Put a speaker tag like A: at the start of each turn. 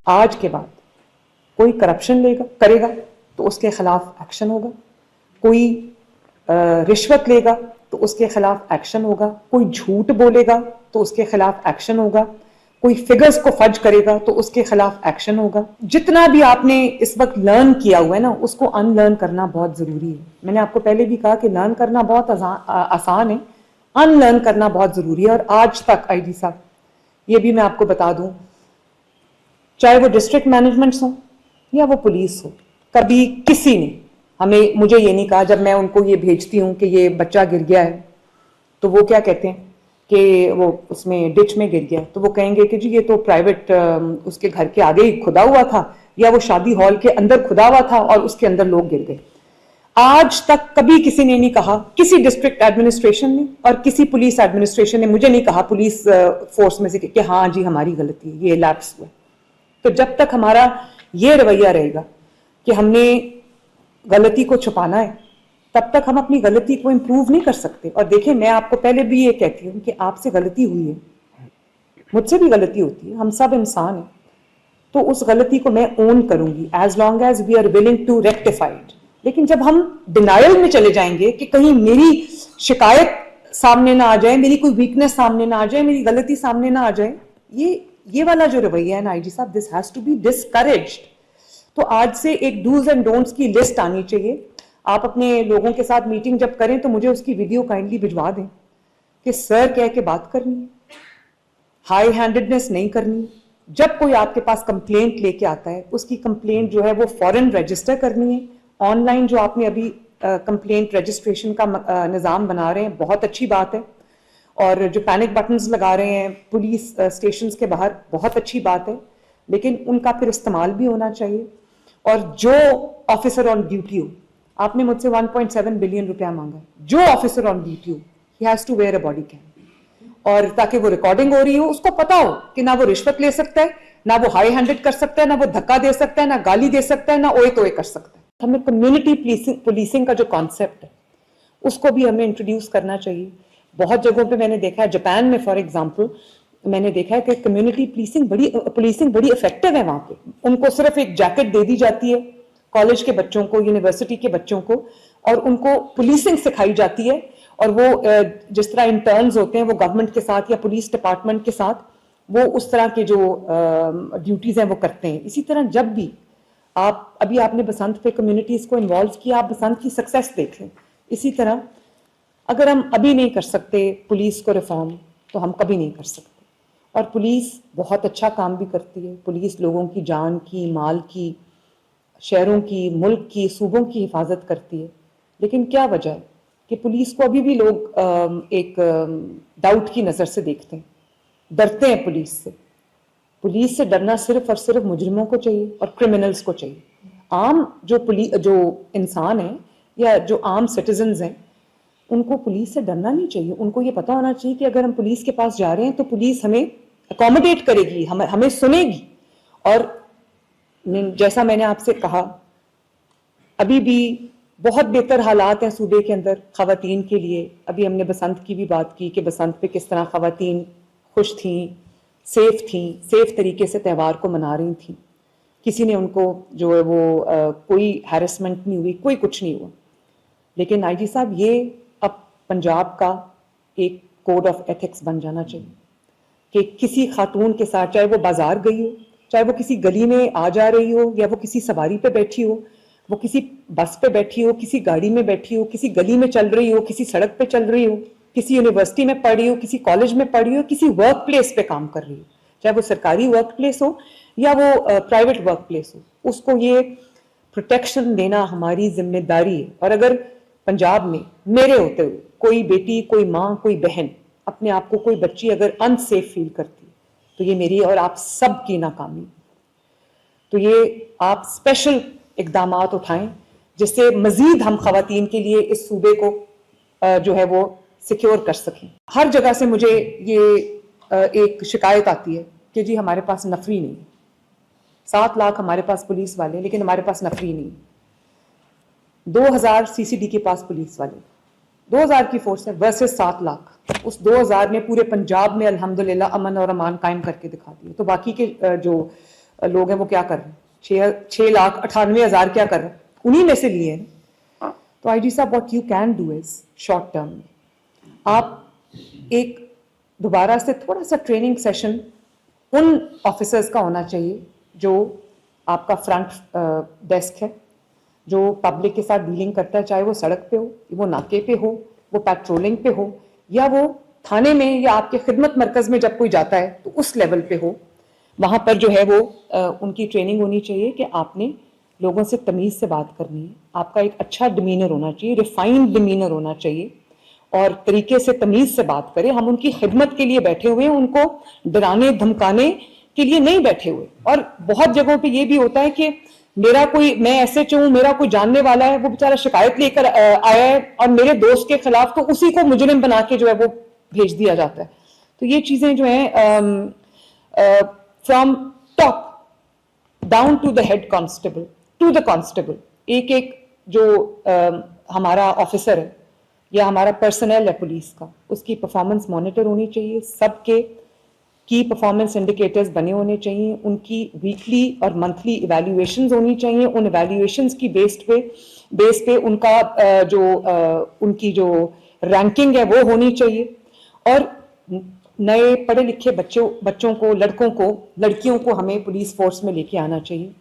A: آج کے بعد کوئی کرپشن کرے گا تو اس کے خلاف ایکشن ہوگا, کوئی رشوت لے گا تو اس کے خلاف ایکشن ہوگا, کوئی جھوٹ بولے گا تو اس کے خلاف ایکشن ہوگا, کوئی فگرز کو فج کرے گا تو اس کے خلاف ایکشن ہوگا. جتنا بھی آپ نے اس وقت لرن کیا ہوا ہے نا, اس کو ان لرن کرنا بہت ضروری ہے. میں نے آپ کو پہلے بھی کہا کہ لرن کرنا بہت آسان ہے, ان لرن کرنا بہت ضروری ہے. اور آج تک آئی جی صاحب یہ بھی میں آپ کو بتا دوں, چاہے وہ ڈسٹرکٹ مینجمنٹس ہوں یا وہ پولیس ہو, کبھی کسی نے مجھے یہ نہیں کہا, جب میں ان کو یہ بھیجتی ہوں کہ یہ بچہ گر گیا ہے تو وہ کیا کہتے ہیں کہ وہ اس میں ڈچ میں گر گیا, تو وہ کہیں گے کہ جی یہ تو پرائیویٹ اس کے گھر کے آگے ہی کھدا ہوا تھا, یا وہ شادی ہال کے اندر کھدا ہوا تھا اور اس کے اندر لوگ گر گئے. آج تک کبھی کسی نے نہیں کہا, کسی ڈسٹرکٹ ایڈمنسٹریشن نے اور کسی پولیس ایڈمنسٹریشن نے مجھے نہیں کہا پولیس فورس میں سے کہ ہاں جی ہماری غلطی ہے, یہ لیپس ہوا. تو جب تک ہمارا یہ رویہ رہے گا کہ ہم نے غلطی کو چھپانا ہے, تب تک ہم اپنی غلطی کو امپروو نہیں کر سکتے. اور دیکھیں میں آپ کو پہلے بھی یہ کہتی ہوں کہ آپ سے غلطی ہوئی ہے, مجھ سے بھی غلطی ہوتی ہے, ہم سب انسان ہیں, تو اس غلطی کو میں اون کروں گی as long as we are willing to rectify it. لیکن جب ہم ڈینائل میں چلے جائیں گے کہ کہیں میری شکایت سامنے نہ آ جائے, میری کوئی ویکنس سامنے نہ آ جائے, میری غلطی سامنے نہ آ جائے, یہ والا جو رویہ ہے نا آئی جی صاحب, this has to be discouraged. تو آج سے ایک ڈوز اینڈ ڈونٹس کی لسٹ آنی چاہیے. آپ اپنے لوگوں کے ساتھ میٹنگ جب کریں تو مجھے اس کی ویڈیو کائنڈلی بھجوا دیں کہ سر کہہ کے بات کرنی ہے, ہائی ہینڈڈنس نہیں کرنی. جب کوئی آپ کے پاس کمپلینٹ لے کے آتا ہے, اس کی کمپلینٹ جو ہے وہ فوراً رجسٹر کرنی ہے. آن لائن جو آپ نے ابھی کمپلینٹ رجسٹریشن کا نظام بنا رہے ہیں, بہت اچھی بات ہے. اور جو پینک بٹنز لگا رہے ہیں پولیس اسٹیشنز کے باہر, بہت اچھی بات ہے, لیکن ان کا پھر استعمال بھی ہونا چاہیے. اور جو آفیسر آن ڈیوٹی ہو, آپ نے مجھ سے 1.7 بلین روپیہ مانگا, جو آفیسر آن ڈیوٹی ہو he has to wear a body cam, اور تاکہ وہ ریکارڈنگ ہو رہی ہو, اس کو پتا ہو کہ نہ وہ رشوت لے سکتا ہے, نہ وہ ہائی ہینڈڈ کر سکتا ہے, نہ وہ دھکا دے سکتا ہے, نہ گالی دے سکتا ہے, نہ اوئے توئے کر سکتا ہے. ہمیں کمیونٹی پولیسنگ کا جو کانسیپٹ ہے اس کو بھی ہمیں انٹروڈیوس کرنا چاہیے. بہت جگہوں پہ میں نے دیکھا ہے, جاپان میں فار ایگزامپل میں نے دیکھا ہے کہ کمیونٹی پولیسنگ بڑی افیکٹو ہے وہاں پہ. ان کو صرف ایک جیکٹ دے دی جاتی ہے کالج کے بچوں کو, یونیورسٹی کے بچوں کو, اور ان کو پولیسنگ سکھائی جاتی ہے. اور وہ جس طرح انٹرنز ہوتے ہیں وہ گورنمنٹ کے ساتھ یا پولیس ڈپارٹمنٹ کے ساتھ وہ اس طرح کے جو ڈیوٹیز ہیں وہ کرتے ہیں. اسی طرح جب بھی ابھی آپ نے بسنت پہ کمیونٹیز کو انوالو کیا, آپ بسنت کی سکسیس دیکھ لیں. اسی طرح اگر ہم ابھی نہیں کر سکتے پولیس کو ریفارم, تو ہم کبھی نہیں کر سکتے. اور پولیس بہت اچھا کام بھی کرتی ہے. پولیس لوگوں کی جان کی, مال کی, شہروں کی, ملک کی, صوبوں کی حفاظت کرتی ہے. لیکن کیا وجہ ہے کہ پولیس کو ابھی بھی لوگ ایک ڈاؤٹ کی نظر سے دیکھتے ہیں, ڈرتے ہیں پولیس سے. پولیس سے ڈرنا صرف اور صرف مجرموں کو چاہیے اور کرمنلز کو چاہیے. عام جو انسان ہیں یا جو عام سٹیزنز ہیں, ان کو پولیس سے ڈرنا نہیں چاہیے. ان کو یہ پتا ہونا چاہیے کہ اگر ہم پولیس کے پاس جا رہے ہیں تو پولیس ہمیں اکوموڈیٹ کرے گی, ہمیں سنے گی. اور جیسا میں نے آپ سے کہا, ابھی بھی بہت بہتر حالات ہیں صوبے کے اندر خواتین کے لیے. ابھی ہم نے بسنت کی بھی بات کی کہ بسنت پہ کس طرح خواتین خوش تھیں, سیف تھیں, سیف طریقے سے تہوار کو منا رہی تھیں. کسی نے ان کو جو ہے وہ کوئی ہیرسمنٹ نہیں ہوئی, کوئی کچھ نہیں ہوا. لیکن آئی جی صاحب یہ اب پنجاب کا ایک کوڈ آف ایتھکس بن جانا چاہیے کہ کسی خاتون کے ساتھ, چاہے وہ بازار گئی ہو, چاہے وہ کسی گلی میں آ جا رہی ہو, یا وہ کسی سواری پہ بیٹھی ہو, وہ کسی بس پہ بیٹھی ہو, کسی گاڑی میں بیٹھی ہو, کسی گلی میں چل رہی ہو, کسی سڑک پہ چل رہی ہو, کسی یونیورسٹی میں پڑھ رہی ہو, کسی کالج میں پڑھ رہی ہو, کسی ورک پلیس پہ کام کر رہی ہو, چاہے وہ سرکاری ورک پلیس ہو یا وہ پرائیویٹ ورک پلیس ہو, اس کو یہ پروٹیکشن دینا ہماری ذمہ داری ہے. اور اگر پنجاب میں میرے ہوتے ہوئے کوئی بیٹی, کوئی ماں, کوئی بہن, اپنے آپ کو کوئی بچی اگر انسیف فیل کرتی تو یہ میری اور آپ سب کی ناکامی. تو یہ آپ اسپیشل اقدامات اٹھائیں جس سے مزید ہم خواتین کے لیے اس صوبے کو جو ہے وہ سیکیور کر سکیں. ہر جگہ سے مجھے یہ ایک شکایت آتی ہے کہ جی ہمارے پاس نفری نہیں, 7 لاکھ ہمارے پاس پولیس والے, لیکن ہمارے پاس نفری نہیں. 2000 سی سی ڈی کے پاس پولیس والے, 2000 کی فورس ہے ورسز 7 لاکھ. اس 2000 نے پورے پنجاب میں الحمدللہ امن اور امان قائم کر کے دکھا دیا. تو باقی کے جو لوگ ہیں وہ کیا کر رہے ہیں, 6,98,000 کیا کر رہے ہیں, انہی میں سے لیے ہیں. تو آئی جی صاحب what you can do is short term آپ ایک دوبارہ سے تھوڑا سا ٹریننگ سیشن ان آفیسرز کا ہونا چاہیے جو آپ کا فرنٹ ڈیسک ہے, جو پبلک کے ساتھ ڈیلنگ کرتا ہے, چاہے وہ سڑک پہ ہو, وہ ناکے پہ ہو, وہ پیٹرولنگ پہ ہو, یا وہ تھانے میں یا آپ کے خدمت مرکز میں جب کوئی جاتا ہے تو اس لیول پہ ہو. وہاں پر جو ہے وہ ان کی ٹریننگ ہونی چاہیے کہ آپ نے لوگوں سے تمیز سے بات کرنی ہے, آپ کا ایک اچھا ڈیمینر ہونا چاہیے, ریفائنڈ ڈیمینر ہونا چاہیے, اور طریقے سے تمیز سے بات کریں. ہم ان کی خدمت کے لیے بیٹھے ہوئے ہیں, ان کو ڈرانے دھمکانے کے لیے نہیں بیٹھے ہوئے. اور بہت جگہوں پہ یہ بھی ہوتا ہے کہ میں ایسے چاہوں, میرا کوئی جاننے والا ہے, وہ بیچارہ شکایت لے کر آیا ہے اور میرے دوست کے خلاف, تو اسی کو مجرم بنا کے جو ہے وہ بھیج دیا جاتا ہے. تو یہ چیزیں جو ہیں from top down to the head constable to the constable, ایک ایک جو ہمارا آفیسر ہے یا ہمارا پرسنل ہے پولیس کا, اس کی پرفارمنس مانیٹر ہونی چاہیے. سب کے کی پرفارمنس انڈیکیٹرز بنے ہونے چاہیے, ان کی ویکلی اور منتھلی ایویلیویشنز ہونی چاہیے. ان ایویلیویشنز کی بیس پہ ان کا ان کی جو رینکنگ ہے وہ ہونی چاہیے. اور نئے پڑھے لکھے بچوں کو, لڑکوں کو, لڑکیوں کو ہمیں پولیس فورس میں لے کے آنا چاہیے.